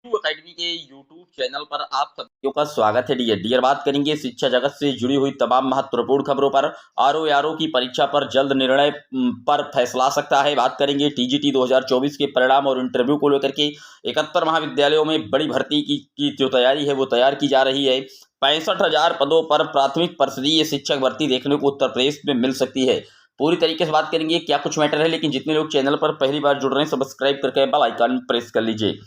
Academy के YouTube channel पर आप सभी का स्वागत है। डियर बात करेंगे शिक्षा जगत से जुड़ी हुई तमाम महत्वपूर्ण खबरों पर। आरओ की परीक्षा पर जल्द निर्णय पर फैसला आ सकता है। बात करेंगे टीजीटी 2024 के परिणाम और इंटरव्यू को लेकर के। 71 महाविद्यालयों में बड़ी भर्ती की जो तैयारी है वो तैयार की जा रही है। 65,000 पदों पर प्राथमिक परिषदीय शिक्षक भर्ती देखने को उत्तर प्रदेश में मिल सकती है। पूरी तरीके से बात करेंगे क्या कुछ मैटर है, लेकिन जितने लोग चैनल पर पहली बार जुड़ रहे हैं सब्सक्राइब करके बेल आइकन प्रेस कर लीजिए।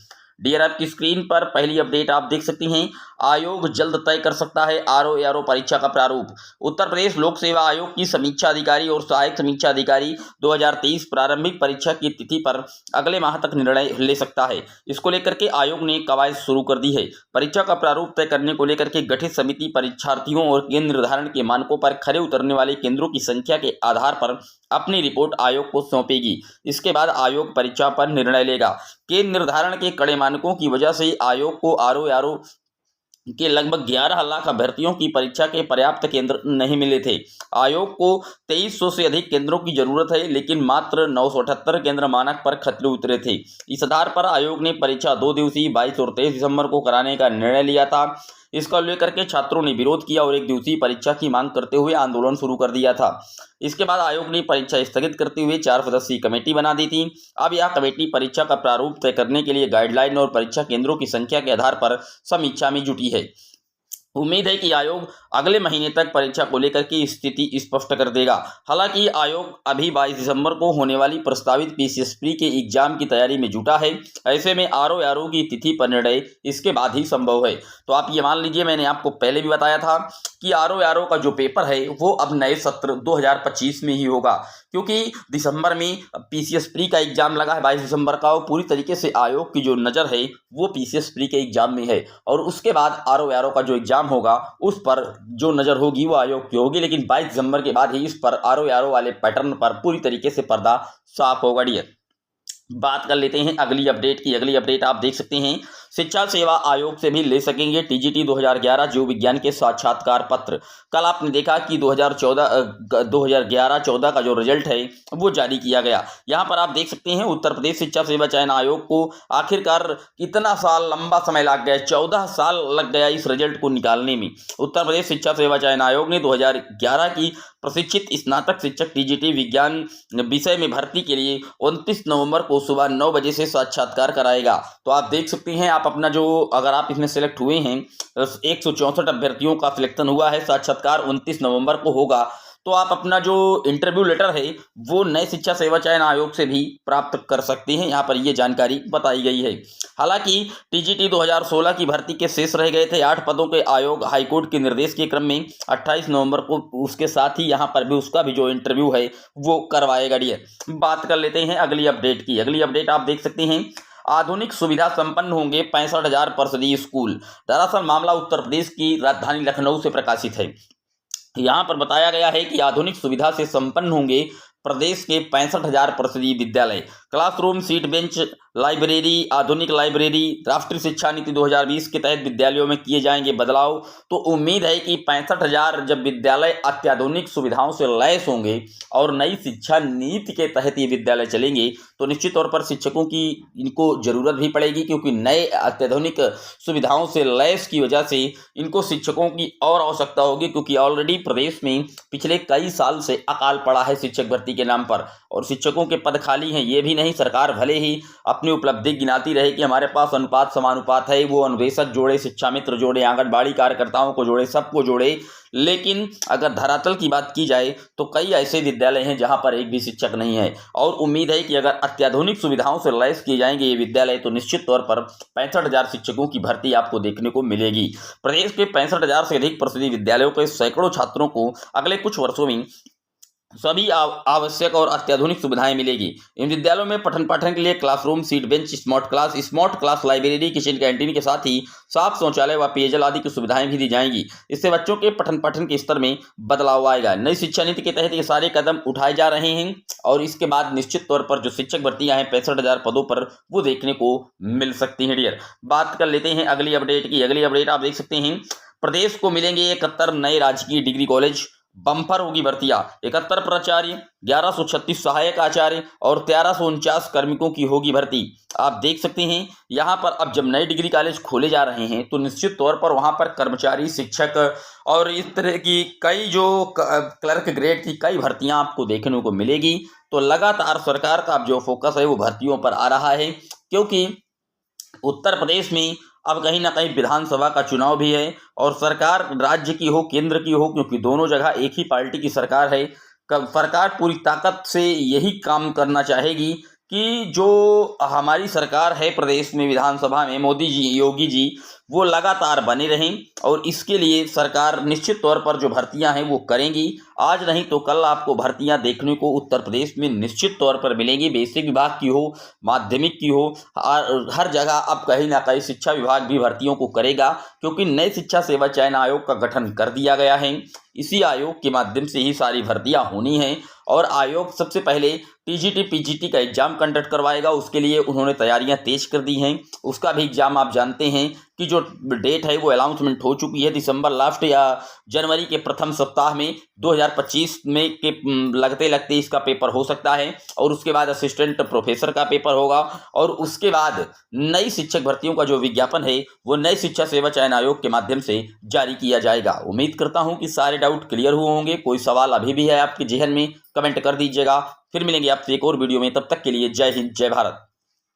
डियर आपकी स्क्रीन पर पहली अपडेट आप देख सकती हैं। आयोग जल्द तय कर सकता है आरओ परीक्षा का प्रारूप। उत्तर प्रदेश लोक सेवा आयोग की समीक्षा अधिकारी और सहायक समीक्षा अधिकारी 2023 प्रारंभिक परीक्षा की तिथि पर अगले माह तक निर्णय ले सकता है। इसको लेकर के आयोग ने कवायद शुरू कर दी है। परीक्षा का प्रारूप तय करने को लेकर के गठित समिति परीक्षार्थियों और केंद्र निर्धारण के मानकों पर खरे उतरने वाले केंद्रों की संख्या के आधार पर अपनी रिपोर्ट आयोग को सौंपेगी। इसके बाद आयोग परीक्षा पर निर्णय लेगा। केंद्र निर्धारण के कड़े मानकों की वजह से आयोग को आरओ के लगभग 11 लाख अभ्यर्थियों की परीक्षा के पर्याप्त केंद्र नहीं मिले थे। आयोग को 2300 से अधिक केंद्रों की जरूरत है, लेकिन मात्र 978 केंद्र मानक पर खतरे उतरे थे। इस आधार पर आयोग ने परीक्षा 2 दिवसीय 22 और 23 दिसंबर को कराने का निर्णय लिया था। इसको लेकर के छात्रों ने विरोध किया और 1 दिवसीय परीक्षा की मांग करते हुए आंदोलन शुरू कर दिया था। इसके बाद आयोग ने परीक्षा स्थगित करते हुए 4 सदस्यीय कमेटी बना दी थी। अब यह कमेटी परीक्षा का प्रारूप तय करने के लिए गाइडलाइन और परीक्षा केंद्रों की संख्या के आधार पर समीक्षा में जुटी है। उम्मीद है कि आयोग अगले महीने तक परीक्षा को लेकर की स्थिति स्पष्ट कर देगा। हालांकि आयोग अभी 22 दिसंबर को होने वाली प्रस्तावित पीसीएसपी के एग्जाम की तैयारी में जुटा है। ऐसे में आरओ की तिथि पर निर्णय इसके बाद ही संभव है। तो आप ये मान लीजिए, मैंने आपको पहले भी बताया था कि आरओ का जो पेपर है वो अब नए सत्र 2025 में ही होगा, क्योंकि दिसंबर में पीसीएस का एग्जाम लगा है 22 दिसंबर का, और पूरी तरीके से आयोग की जो नज़र है वो पीसीएस के एग्जाम में है। और उसके बाद आरओ का जो एग्जाम होगा उस पर जो नज़र होगी वो आयोग की होगी, लेकिन 22 दिसंबर के बाद ही इस पर आरओ वाले पैटर्न पर पूरी तरीके से पर्दा साफ होगा। डियर बात कर लेते हैं अगली अपडेट की। अगली अपडेट आप देख सकते हैं, शिक्षा सेवा आयोग से भी ले सकेंगे टीजीटी 2011 जीव विज्ञान के साक्षात्कार पत्र। कल आपने देखा कि 2011-14 का जो रिजल्ट है वो जारी किया गया। यहाँ पर आप देख सकते हैं उत्तर प्रदेश शिक्षा सेवा चयन आयोग को आखिरकार कितना साल लंबा समय लग गया, 14 साल लग गया इस रिजल्ट को निकालने में। उत्तर प्रदेश शिक्षा सेवा चयन आयोग ने 2011 की प्रशिक्षित स्नातक शिक्षक टीजीटी विज्ञान विषय में भर्ती के लिए 29 नवंबर को सुबह 9 बजे से साक्षात्कार कराएगा। तो आप देख सकते हैं, आप अपना जो अगर आप इसमें सेलेक्ट हुए हैं 164 अभ्यर्थियों का सिलेक्शन हुआ है, साक्षात्कार 29 नवंबर को होगा। तो आप अपना जो इंटरव्यू लेटर है वो नए शिक्षा सेवा चयन आयोग से भी प्राप्त कर सकते हैं। यहाँ पर ये जानकारी बताई गई है। हालांकि टीजीटी 2016 की भर्ती के शेष रह गए थे 8 पदों के। आयोग हाईकोर्ट के निर्देश के क्रम में 28 नवंबर को उसके साथ ही यहाँ पर भी उसका भी जो इंटरव्यू है वो करवाएगा। डियर बात कर लेते हैं अगली अपडेट की। अगली अपडेट आप देख सकते हैं, आधुनिक सुविधा संपन्न होंगे 65,000 परिषदीय स्कूल। दरअसल मामला उत्तर प्रदेश की राजधानी लखनऊ से प्रकाशित है। यहाँ पर बताया गया है कि आधुनिक सुविधा से संपन्न होंगे प्रदेश के 65,000 परिषदीय विद्यालय। क्लासरूम, सीट बेंच, लाइब्रेरी, आधुनिक लाइब्रेरी। राष्ट्रीय शिक्षा नीति 2020 के तहत विद्यालयों में किए जाएंगे बदलाव। तो उम्मीद है कि 65,000 जब विद्यालय अत्याधुनिक सुविधाओं से लैस होंगे और नई शिक्षा नीति के तहत ये विद्यालय चलेंगे तो निश्चित तौर पर शिक्षकों की इनको ज़रूरत भी पड़ेगी, क्योंकि नए अत्याधुनिक सुविधाओं से लैस की वजह से इनको शिक्षकों की और आवश्यकता होगी, क्योंकि ऑलरेडी प्रदेश में पिछले कई साल से अकाल पड़ा है शिक्षक भर्ती के नाम पर और शिक्षकों के पद खाली हैं। ये भी नहीं, सरकार भले ही अपनी उपलब्धि गिनाती रहे कि हमारे पास अनुपात समानुपात है, वो अन्वेषक जोड़े, शिक्षा मित्र जोड़े, आंगनबाड़ी कार्यकर्ताओं को जोड़े, सबको जोड़े, लेकिन अगर धरातल की बात की जाए तो कई ऐसे विद्यालय हैं जहां पर एक भी शिक्षक नहीं है। और उम्मीद है कि अगर अत्याधुनिक सुविधाओं से लैस किए जाएंगे ये विद्यालय तो निश्चित तौर पर 65,000 शिक्षकों की भर्ती आपको देखने को मिलेगी। प्रदेश के 65,000 से अधिक परिषदीय विद्यालयों के सैकड़ों छात्रों को अगले कुछ वर्षों में सभी आवश्यक और अत्याधुनिक सुविधाएं मिलेगी। इन विद्यालयों में पठन पाठन के लिए classroom, seat bench, smart class library, kitchen canteen के साथ ही साफ शौचालय व पेयजल आदि की सुविधाएं भी दी जाएंगी। इससे बच्चों के पठन पाठन के स्तर में बदलाव आएगा। नई शिक्षा नीति के तहत ये सारे कदम उठाए जा रहे हैं और इसके बाद निश्चित तौर पर जो शिक्षक भर्तियां हैं 65,000 पदों पर वो देखने को मिल सकती हैं। डियर बात कर लेते हैं अगली अपडेट की। अगली अपडेट आप देख सकते हैं, प्रदेश को मिलेंगे 71 नए राजकीय डिग्री कॉलेज। बम्पर होगी भर्तियां। 71 प्राचार्य, 1136 सहायक आचार्य और 1349 कार्मिकों की होगी भर्ती। आप देख सकते हैं यहाँ पर अब जब नए डिग्री कॉलेज खोले जा रहे हैं तो निश्चित तौर पर वहाँ पर कर्मचारी, शिक्षक और इस तरह की कई जो क्लर्क ग्रेड की कई भर्तियां आपको देखने को मिलेगी। तो लगातार सरकार का अब जो फोकस है वो भर्तियों पर आ रहा है, क्योंकि उत्तर प्रदेश में अब कहीं ना कहीं विधानसभा का चुनाव भी है और सरकार राज्य की हो केंद्र की हो, क्योंकि दोनों जगह एक ही पार्टी की सरकार है। सरकार पूरी ताकत से यही काम करना चाहेगी कि जो हमारी सरकार है प्रदेश में विधानसभा में मोदी जी, योगी जी, वो लगातार बने रहें और इसके लिए सरकार निश्चित तौर पर जो भर्तियां हैं वो करेंगी। आज नहीं तो कल आपको भर्तियां देखने को उत्तर प्रदेश में निश्चित तौर पर मिलेंगी। बेसिक विभाग की हो, माध्यमिक की हो, हर जगह अब कहीं ना कहीं शिक्षा विभाग भी भर्तियों को करेगा, क्योंकि नए शिक्षा सेवा चयन आयोग का गठन कर दिया गया है। इसी आयोग के माध्यम से ही सारी भर्तियां होनी हैं और आयोग सबसे पहले टीजीटी, पीजीटी का एग्जाम कंडक्ट करवाएगा। उसके लिए उन्होंने तैयारियां तेज कर दी हैं। उसका भी एग्जाम आप जानते हैं कि जो डेट है वो अनाउंसमेंट हो चुकी है, दिसंबर लास्ट या जनवरी के प्रथम सप्ताह में 2025 में के लगते लगते इसका पेपर हो सकता है। और उसके बाद असिस्टेंट प्रोफेसर का पेपर होगा और उसके बाद नई शिक्षक भर्तियों का जो विज्ञापन है वो नई शिक्षा सेवा चयन आयोग के माध्यम से जारी किया जाएगा। उम्मीद करता हूं कि सारे डाउट क्लियर हुए होंगे। कोई सवाल अभी भी है आपके जहन में, कमेंट कर दीजिएगा। फिर मिलेंगे आपसे एक और वीडियो में, तब तक के लिए जय हिंद, जय भारत।